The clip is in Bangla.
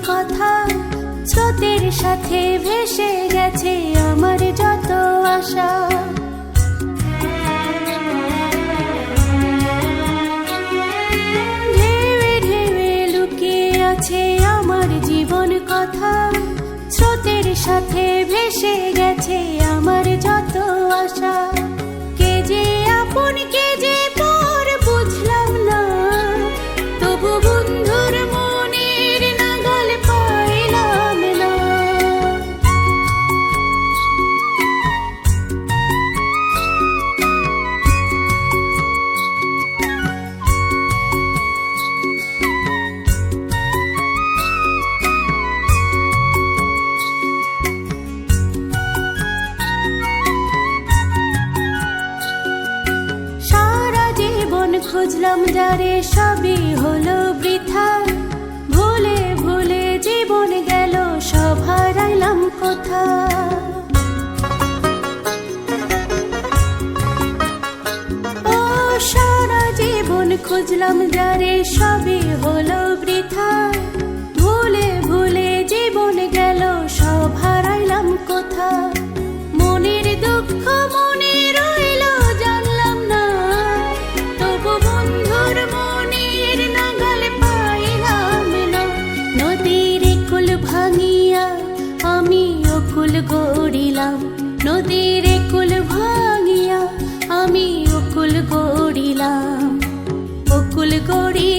কথা স্রোতের সাথে ভেসে গেছে আমার যত আশা। ঢেউে ঢেউে লুকিয়ে আছে আমার জীবন কথা, স্রোতের সাথে ভেসে গেছে আমার যত আশা। কে যে আপন কে যে পর বুঝলাম না, তবু বন্ধুর মনের নাগাল পাইলাম না। খুঁজলাম যারে সবই হলো বৃথা, ভুলে ভুলে জীবন গেল সব হারাইলাম কোথা। ও সারা জীবন খুঁজলাম যারে সবই হলো বৃথা, ভুলে ভুলে জীবন গেল সব হারাইলাম কোথা। মনের দুঃখ মনে রইল জানলাম না, তবু বন্ধুর মনের নাগাল পাইলাম না। নদীর কুল ভাঙিয়া আমি অকুল গড়িলাম, নদীর কুল ভাঙিয়া আমি অকুল গড়িলাম, অকুল গড়ি